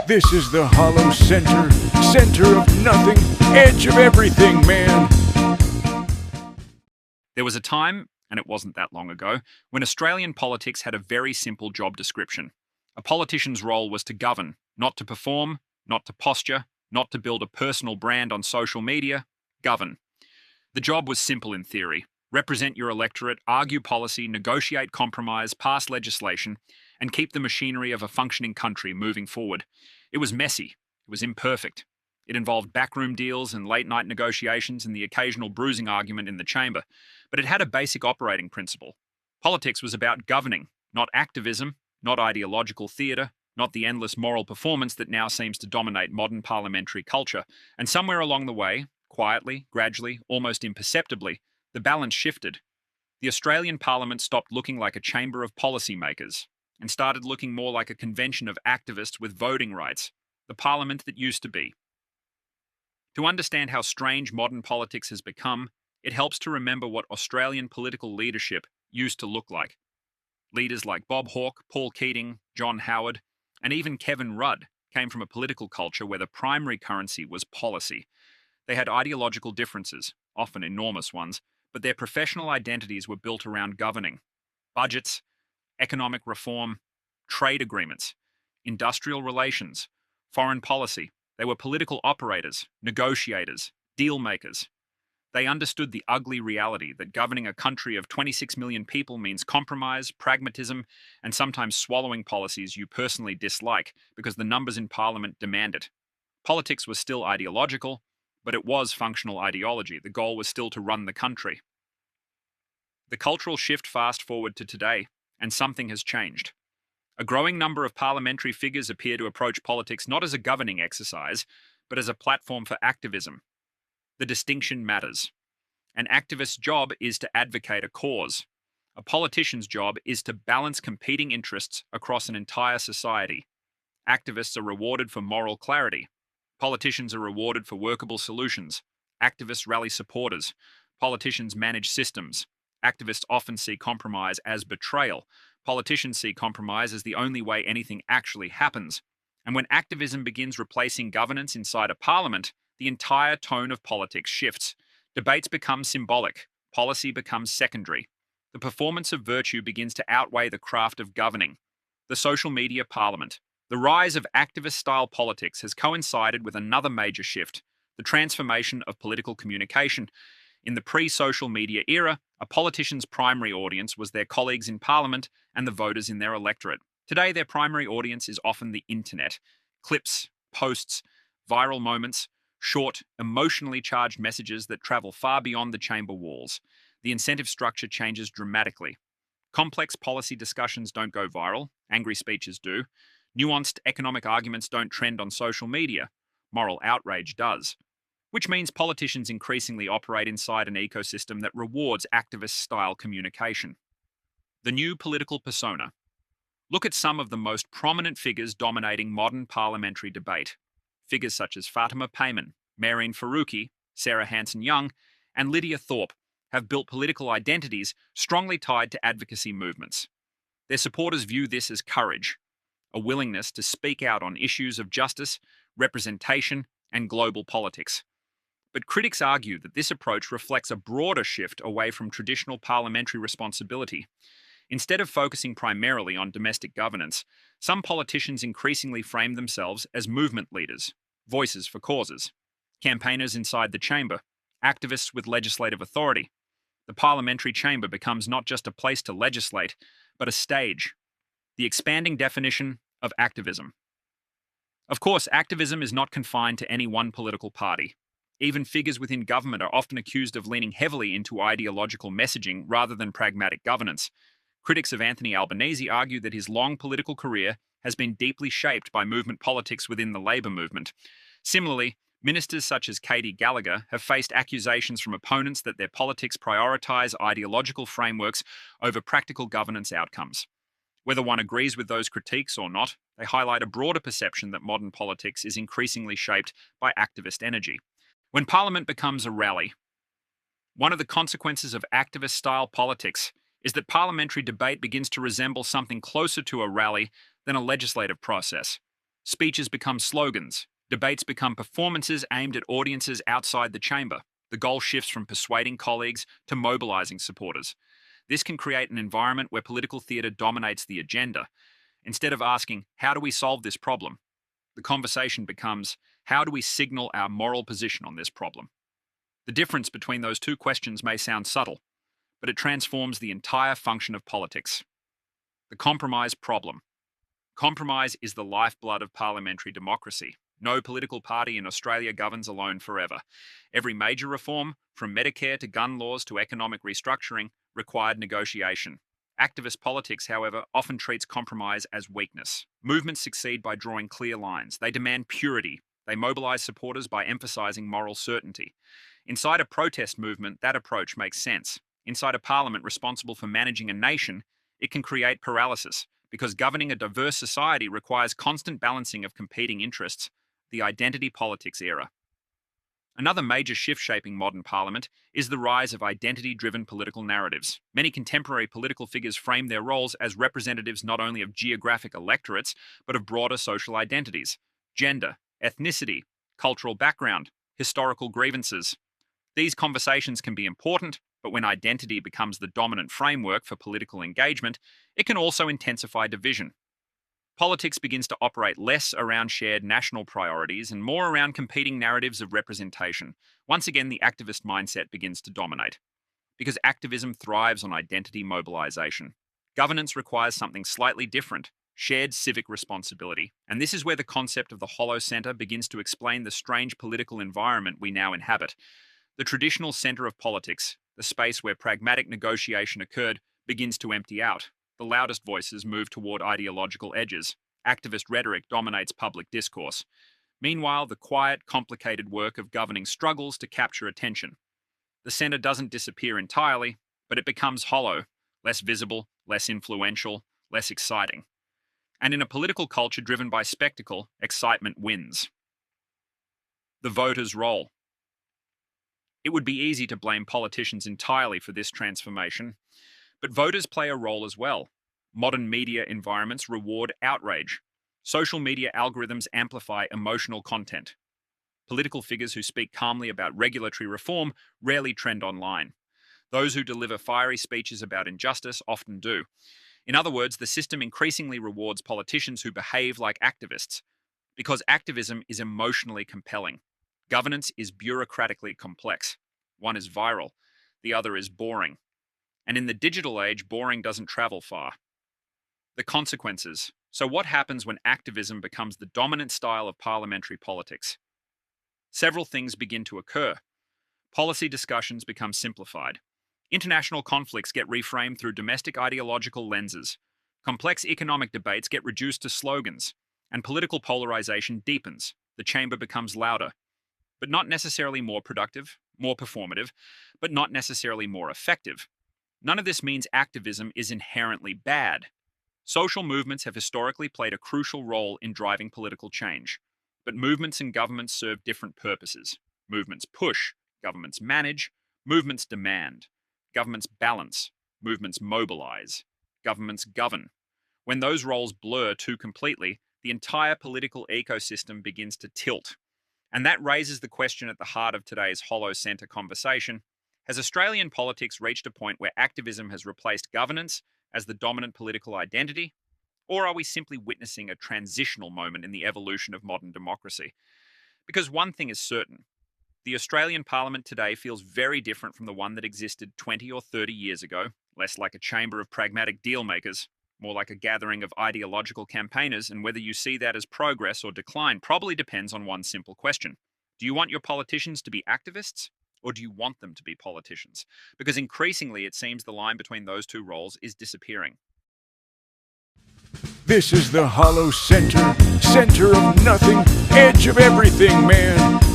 This is the hollow center, center of nothing, edge of everything, man. There was a time, and it wasn't that long ago, when Australian politics had a very simple job description. A politician's role was to govern, not to perform, not to posture, not to build a personal brand on social media. Govern. The job was simple in theory. Represent your electorate, argue policy, negotiate compromise, pass legislation, and keep the machinery of a functioning country moving forward. It was messy. It was imperfect. It involved backroom deals and late-night negotiations and the occasional bruising argument in the chamber. But it had a basic operating principle. Politics was about governing, not activism, not ideological theatre, not the endless moral performance that now seems to dominate modern parliamentary culture. And somewhere along the way, quietly, gradually, almost imperceptibly, the balance shifted. The Australian Parliament stopped looking like a chamber of policymakers and started looking more like a convention of activists with voting rights, the Parliament that used to be. To understand how strange modern politics has become, it helps to remember what Australian political leadership used to look like. Leaders like Bob Hawke, Paul Keating, John Howard, and even Kevin Rudd came from a political culture where the primary currency was policy. They had ideological differences, often enormous ones, but their professional identities were built around governing. Budgets, economic reform, trade agreements, industrial relations, foreign policy. They were political operators, negotiators, deal makers. They understood the ugly reality that governing a country of 26 million people means compromise, pragmatism, and sometimes swallowing policies you personally dislike because the numbers in Parliament demand it. Politics was still ideological, but it was functional ideology. The goal was still to run the country. The cultural shift fast forward to today, and something has changed. A growing number of parliamentary figures appear to approach politics not as a governing exercise, but as a platform for activism. The distinction matters. An activist's job is to advocate a cause. A politician's job is to balance competing interests across an entire society. Activists are rewarded for moral clarity. Politicians are rewarded for workable solutions. Activists rally supporters. Politicians manage systems. Activists often see compromise as betrayal. Politicians see compromise as the only way anything actually happens. And when activism begins replacing governance inside a parliament, the entire tone of politics shifts. Debates become symbolic. Policy becomes secondary. The performance of virtue begins to outweigh the craft of governing. The social media parliament. The rise of activist-style politics has coincided with another major shift, the transformation of political communication. In the pre-social media era, a politician's primary audience was their colleagues in Parliament and the voters in their electorate. Today, their primary audience is often the internet. Clips, posts, viral moments, short, emotionally charged messages that travel far beyond the chamber walls. The incentive structure changes dramatically. Complex policy discussions don't go viral, angry speeches do. Nuanced economic arguments don't trend on social media. Moral outrage does. Which means politicians increasingly operate inside an ecosystem that rewards activist-style communication. The new political persona. Look at some of the most prominent figures dominating modern parliamentary debate. Figures such as Fatima Payman, Mehreen Faruqi, Sarah Hanson-Young, and Lydia Thorpe have built political identities strongly tied to advocacy movements. Their supporters view this as courage, a willingness to speak out on issues of justice, representation, and global politics. But critics argue that this approach reflects a broader shift away from traditional parliamentary responsibility. Instead of focusing primarily on domestic governance, some politicians increasingly frame themselves as movement leaders, voices for causes, campaigners inside the chamber, activists with legislative authority. The parliamentary chamber becomes not just a place to legislate, but a stage. The expanding definition of activism. Of course, activism is not confined to any one political party. Even figures within government are often accused of leaning heavily into ideological messaging rather than pragmatic governance. Critics of Anthony Albanese argue that his long political career has been deeply shaped by movement politics within the Labour movement. Similarly, ministers such as Katie Gallagher have faced accusations from opponents that their politics prioritise ideological frameworks over practical governance outcomes. Whether one agrees with those critiques or not, they highlight a broader perception that modern politics is increasingly shaped by activist energy. When Parliament becomes a rally, one of the consequences of activist-style politics is that parliamentary debate begins to resemble something closer to a rally than a legislative process. Speeches become slogans. Debates become performances aimed at audiences outside the chamber. The goal shifts from persuading colleagues to mobilizing supporters. This can create an environment where political theatre dominates the agenda. Instead of asking, how do we solve this problem? The conversation becomes, how do we signal our moral position on this problem? The difference between those two questions may sound subtle, but it transforms the entire function of politics. The compromise problem. Compromise is the lifeblood of parliamentary democracy. No political party in Australia governs alone forever. Every major reform, from Medicare to gun laws to economic restructuring, required negotiation. Activist politics, however, often treats compromise as weakness. Movements succeed by drawing clear lines. They demand purity. They mobilize supporters by emphasizing moral certainty. Inside a protest movement, that approach makes sense. Inside a parliament responsible for managing a nation, it can create paralysis, because governing a diverse society requires constant balancing of competing interests, the identity politics era. Another major shift shaping modern parliament is the rise of identity-driven political narratives. Many contemporary political figures frame their roles as representatives not only of geographic electorates, but of broader social identities: gender, ethnicity, cultural background, historical grievances. These conversations can be important, but when identity becomes the dominant framework for political engagement, it can also intensify division. Politics begins to operate less around shared national priorities and more around competing narratives of representation. Once again, the activist mindset begins to dominate, because activism thrives on identity mobilization. Governance requires something slightly different: shared civic responsibility. And this is where the concept of the hollow centre begins to explain the strange political environment we now inhabit. The traditional centre of politics, the space where pragmatic negotiation occurred, begins to empty out. The loudest voices move toward ideological edges. Activist rhetoric dominates public discourse. Meanwhile, the quiet, complicated work of governing struggles to capture attention. The centre doesn't disappear entirely, but it becomes hollow, less visible, less influential, less exciting. And in a political culture driven by spectacle, excitement wins. The voter's role. It would be easy to blame politicians entirely for this transformation, but voters play a role as well. Modern media environments reward outrage. Social media algorithms amplify emotional content. Political figures who speak calmly about regulatory reform rarely trend online. Those who deliver fiery speeches about injustice often do. In other words, the system increasingly rewards politicians who behave like activists, because activism is emotionally compelling. Governance is bureaucratically complex. One is viral, the other is boring. And in the digital age, boring doesn't travel far. The consequences. So what happens when activism becomes the dominant style of parliamentary politics? Several things begin to occur. Policy discussions become simplified. International conflicts get reframed through domestic ideological lenses. Complex economic debates get reduced to slogans. And political polarization deepens. The chamber becomes louder, but not necessarily more productive, more performative, but not necessarily more effective. None of this means activism is inherently bad. Social movements have historically played a crucial role in driving political change. But movements and governments serve different purposes. Movements push, governments manage, movements demand. Governments balance, movements mobilize. Governments govern. When those roles blur too completely, the entire political ecosystem begins to tilt. And that raises the question at the heart of today's hollow centre conversation. Has Australian politics reached a point where activism has replaced governance as the dominant political identity? Or are we simply witnessing a transitional moment in the evolution of modern democracy? Because one thing is certain: the Australian Parliament today feels very different from the one that existed 20 or 30 years ago, less like a chamber of pragmatic dealmakers, more like a gathering of ideological campaigners, and whether you see that as progress or decline probably depends on one simple question. Do you want your politicians to be activists? Or do you want them to be politicians? Because increasingly it seems the line between those two roles is disappearing. This is the hollow center, center of nothing, edge of everything, man.